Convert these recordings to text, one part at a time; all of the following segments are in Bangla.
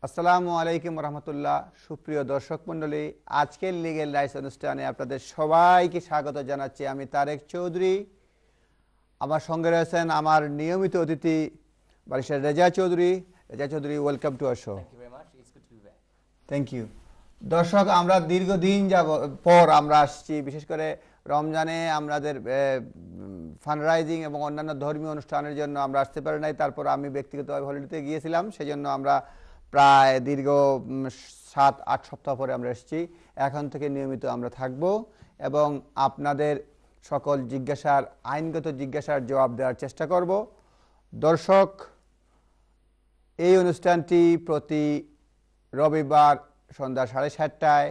আসসালামু আলাইকুম রহমতুল্লাহ। সুপ্রিয় দর্শক মণ্ডলী, আজকের লিগেল রাইটস অনুষ্ঠানে আপনাদের সবাইকে স্বাগত জানাচ্ছি। আমি তারেক চৌধুরী। আমার সঙ্গে রয়েছেন আমার নিয়মিত অতিথি barrister Reza Chowdhury. Reza Chowdhury, welcome to our show. Thank you. দর্শক, আমরা দীর্ঘদিন পর আমরা আসছি, বিশেষ করে রমজানে আমাদের ফান্ডরাইজিং এবং অন্যান্য ধর্মীয় অনুষ্ঠানের জন্য আমরা আসতে পারি নাই। তারপর আমি ব্যক্তিগতভাবে হলিডেতে গিয়েছিলাম, সেজন্য আমরা প্রায় দীর্ঘ 7-8 সপ্তাহ পরে আমরা এসেছি। এখন থেকে নিয়মিত আমরা থাকব এবং আপনাদের সকল জিজ্ঞাসার, আইনগত জিজ্ঞাসার জবাব দেওয়ার চেষ্টা করব। দর্শক, এই অনুষ্ঠানটি প্রতি রবিবার সন্ধ্যা 7:30টায়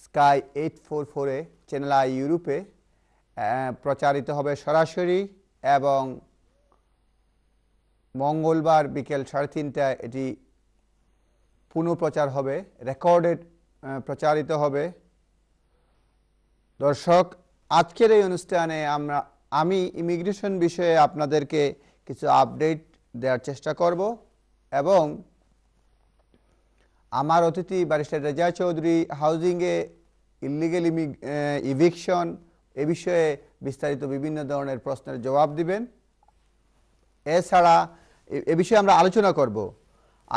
স্কাই 844-এ চ্যানেল আই ইউরোপে প্রচারিত হবে সরাসরি, এবং মঙ্গলবার বিকেল 3:30টায় এটি পুনঃপ্রচার হবে, রেকর্ডেড প্রচারিত হবে। দর্শক, আজকের এই অনুষ্ঠানে আমি ইমিগ্রেশন বিষয়ে আপনাদেরকে কিছু আপডেট দেওয়ার চেষ্টা করব, এবং আমার অতিথি ব্যারিস্টার রেজা চৌধুরী হাউজিংয়ে ইলিগেল ইভিকশন এ বিষয়ে বিস্তারিত বিভিন্ন ধরনের প্রশ্নের জবাব দিবেন। এছাড়া এ বিষয়ে আমরা আলোচনা করব।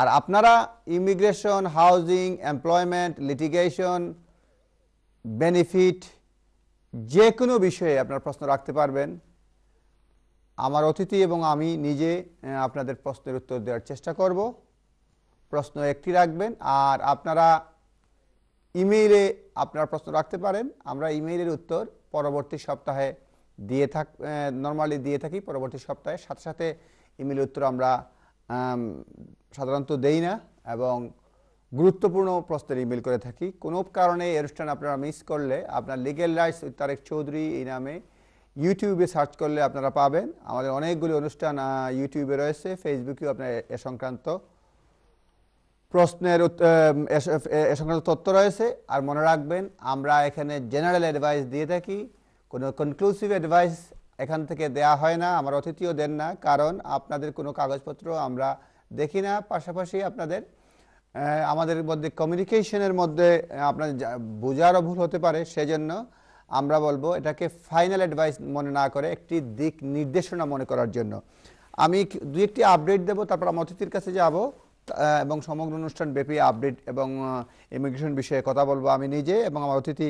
আর আপনারা immigration, housing, employment, litigation, benefit, যে কোনো বিষয়ে আপনারা প্রশ্ন রাখতে পারবেন। আমার অতিথি এবং আমি নিজে আপনাদের প্রশ্নের উত্তর দেওয়ার চেষ্টা করব। প্রশ্ন একটি রাখবেন, আর আপনারা ইমেইলে আপনার প্রশ্ন রাখতে পারেন। আমরা ইমেইলের উত্তর পরবর্তী সপ্তাহে নর্মালি দিয়ে থাকি। পরবর্তী সপ্তাহে সাথে সাথে ইমেইলের উত্তর আমরা সাধারণত দেই না, এবং গুরুত্বপূর্ণ প্রশ্নের ইমেল করে থাকি। কোনো কারণে এই অনুষ্ঠান আপনারা মিস করলে আপনার legal rights with Tarek Chowdhury এই নামে ইউটিউবে সার্চ করলে আপনারা পাবেন। আমাদের অনেকগুলি অনুষ্ঠান ইউটিউবে রয়েছে, ফেসবুকেও আপনার এ সংক্রান্ত প্রশ্নের এ সংক্রান্ত তথ্য রয়েছে। আর মনে রাখবেন, আমরা এখানে জেনারেল অ্যাডভাইস দিয়ে থাকি, কোনো কনক্লুসিভ অ্যাডভাইস এখান থেকে দেয়া হয় না, আমার অতিথিও দেন না, কারণ আপনাদের কোনো কাগজপত্র আমরা দেখি না। পাশাপাশি আমাদের মধ্যে কমিউনিকেশনের মধ্যে আপনাদের বোঝারও ভুল হতে পারে, সেজন্য আমরা বলবো এটাকে ফাইনাল অ্যাডভাইস মনে না করে একটি দিক নির্দেশনা মনে করার জন্য। আমি দুই একটি আপডেট দেব, তারপর আমার অতিথির কাছে যাব এবং সমগ্র অনুষ্ঠান ব্যাপী আপডেট এবং ইমিগ্রেশন বিষয়ে কথা বলবো আমি নিজে, এবং আমার অতিথি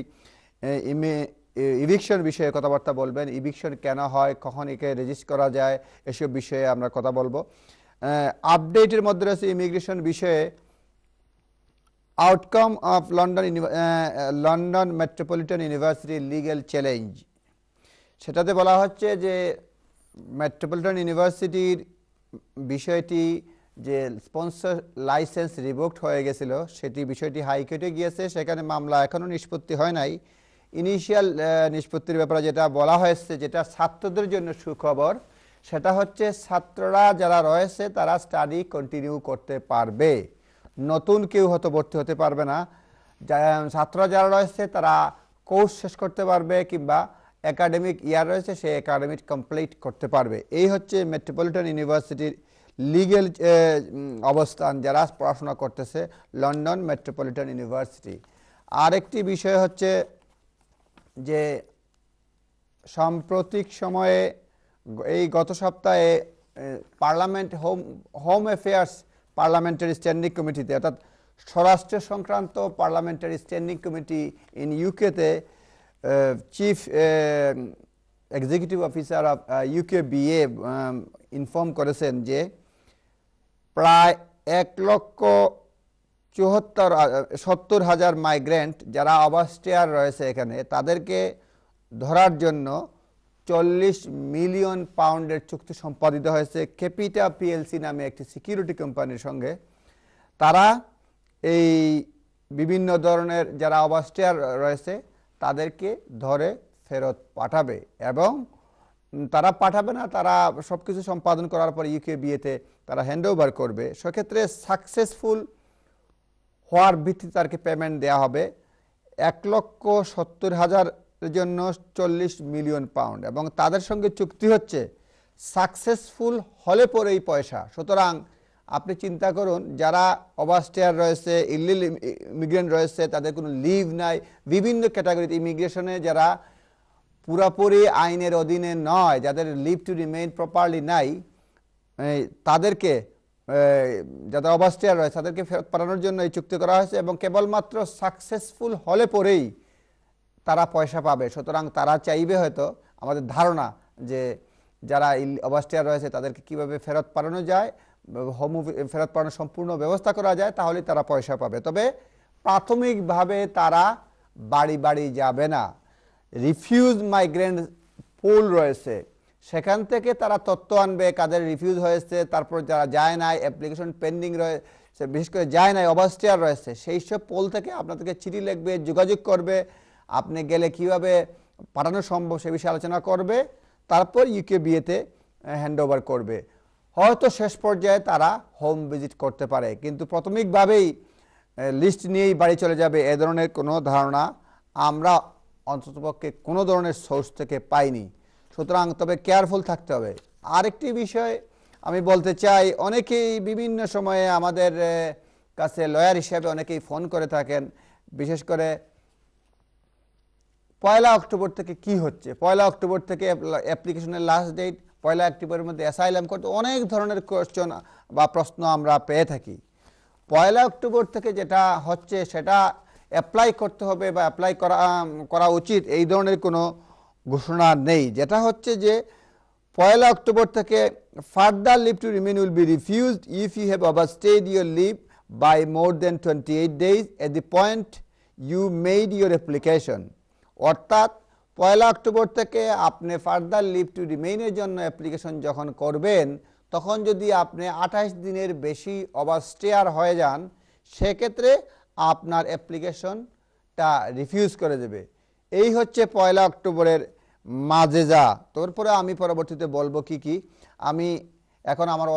ইভিকশন বিষয়ে কথাবার্তা বলবেন। ইভিকশন কেন হয়, কখন একে রেজিস্টার করা যায়, এসব বিষয়ে আমরা কথা বলবো। আপডেটের মধ্যে রয়েছে ইমিগ্রেশন বিষয়ে outcome of London metropolitan university legal challenge. সেটাতে বলা হচ্ছে যে মেট্রোপলিটন ইউনিভার্সিটির বিষয়টি, যে স্পন্সর লাইসেন্স রিভোকড হয়ে গেছিল, বিষয়টি হাইকোর্টে গিয়েছে। সেখানে মামলা এখনও নিষ্পত্তি হয় নাই। ইনিশিয়াল নিষ্পত্তির ব্যাপারে যেটা বলা হয়েছে, যেটা ছাত্রদের জন্য সুখবর, সেটা হচ্ছে ছাত্ররা যারা রয়েছে তারা স্টাডি কন্টিনিউ করতে পারবে, নতুন কেউ হয়তো ভর্তি হতে পারবে না। ছাত্ররা যারা রয়েছে তারা কোর্স শেষ করতে পারবে, কিংবা একাডেমিক ইয়ার রয়েছে সে একাডেমিক কমপ্লিট করতে পারবে। এই হচ্ছে মেট্রোপলিটন ইউনিভার্সিটির লিগ্যাল অবস্থান যারা পড়াশোনা করতেছে লন্ডন মেট্রোপলিটন ইউনিভার্সিটি। আরেকটি বিষয় হচ্ছে যে সাম্প্রতিক সময়ে এই গত সপ্তাহে parliament home affairs parliamentary standing কমিটিতে, অর্থাৎ স্বরাষ্ট্র সংক্রান্ত পার্লামেন্টারি স্ট্যান্ডিং কমিটি ইন ইউকেতে chief executive officer of UK BA inform করেছেন যে প্রায় 1,70,000 মাইগ্রেন্ট যারা ওভারস্টেয়ার রয়েছে এখানে, তাদেরকে ধরার জন্য 40 মিলিয়ন পাউন্ডের চুক্তি সম্পাদিত হয়েছে ক্যাপিটা পিএলসি নামে একটি সিকিউরিটি কোম্পানির সঙ্গে। তারা এই বিভিন্ন ধরনের যারা ওভারস্টেয়ার রয়েছে তাদেরকে ধরে ফেরত পাঠাবে, এবং তারা পাঠাবে না, তারা সব কিছু সম্পাদন করার পর ইউকে বিএতে তারা হ্যান্ড ওভার করবে। সেক্ষেত্রে সাকসেসফুল হওয়ার ভিত্তিতে তাদেরকে পেমেন্ট দেওয়া হবে। 1,70,000 জন্য 40 মিলিয়ন পাউন্ড, এবং তাদের সঙ্গে চুক্তি হচ্ছে সাকসেসফুল হলে পরেই পয়সা। সুতরাং আপনি চিন্তা করুন যারা ওভারস্টেয়ার রয়েছে, ইলিগাল ইমিগ্রেন্ট রয়েছে, তাদের কোনো লিভ নাই, বিভিন্ন ক্যাটাগরিতে ইমিগ্রেশনে যারা পুরোপুরি আইনের অধীনে নয়, যাদের লিভ টু রিমেইন প্রপারলি নাই, তাদেরকে যাদের ওভারস্টেয়ার রয়েছে তাদেরকে ফেরত পাঠানোর জন্য এই চুক্তি করা হয়েছে এবং কেবলমাত্র সাকসেসফুল হলে পরেই তারা পয়সা পাবে। সুতরাং তারা চাইবে হয়তো, আমাদের ধারণা যে যারা ওভারস্টেয়ার রয়েছে তাদেরকে কিভাবে ফেরত পাঠানো যায়, হোম ফেরত পাঠানোর সম্পূর্ণ ব্যবস্থা করা যায়, তাহলে তারা পয়সা পাবে। তবে প্রাথমিকভাবে তারা বাড়ি বাড়ি যাবে না। রিফিউজ মাইগ্রেন্ট পুল রয়েছে, সেখান থেকে তারা তথ্য আনবে কাদের রিফিউজ হয়েছে, তারপর যারা যায় নাই, অ্যাপ্লিকেশন পেন্ডিং রয়েছে, বিশেষ করে যায় নাই ওভারস্টেয়ার রয়েছে, সেই সব পোল থেকে আপনাদেরকে চিঠি লিখবে, যোগাযোগ করবে, আপনি গেলে কিভাবে পাঠানো সম্ভব সে বিষয়ে আলোচনা করবে, তারপর ইউকেবিএতে হ্যান্ড ওভার করবে। হয়তো শেষ পর্যায়ে তারা হোম ভিজিট করতে পারে, কিন্তু প্রাথমিকভাবেই লিস্ট নিয়েই বাড়ি চলে যাবে এ ধরনের কোনো ধারণা আমরা অন্ততপক্ষে কোনো ধরনের সোর্স থেকে পাইনি। সুতরাং তবে কেয়ারফুল থাকতে হবে। আরেকটি বিষয় আমি বলতে চাই, অনেকেই বিভিন্ন সময়ে আমাদের কাছে লয়ার হিসেবে অনেকেই ফোন করে থাকেন, বিশেষ করে 1 অক্টোবর থেকে কি হচ্ছে, 1 অক্টোবর থেকে অ্যাপ্লিকেশনের লাস্ট ডেট, 1 অক্টোবরের মধ্যে অ্যাসাইলাম করতে, অনেক ধরনের কোয়েশ্চন বা প্রশ্ন আমরা পেয়ে থাকি। 1 অক্টোবর থেকে যেটা হচ্ছে সেটা অ্যাপ্লাই করতে হবে বা অ্যাপ্লাই করা উচিত এই ধরনের কোনো ঘোষণা নেই। যেটা হচ্ছে যে 1 অক্টোবর থেকে further leave to remain will be refused if you have overstayed your leave by more than 28 days at the point you made your application. অর্থাৎ 1 অক্টোবর থেকে আপনি ফার্দার লিভ টু রিমেইনের জন্য অ্যাপ্লিকেশন যখন করবেন, তখন যদি আপনি 28 দিনের বেশি ওভারস্টেয়ার হয়ে যান, সেক্ষেত্রে আপনার অ্যাপ্লিকেশনটা রিফিউজ করে দেবে। এই হচ্ছে 1 অক্টোবরের মাজেজা। তারপরে আমি পরবর্তীতে বলবো কি কি। আমি এখন আমার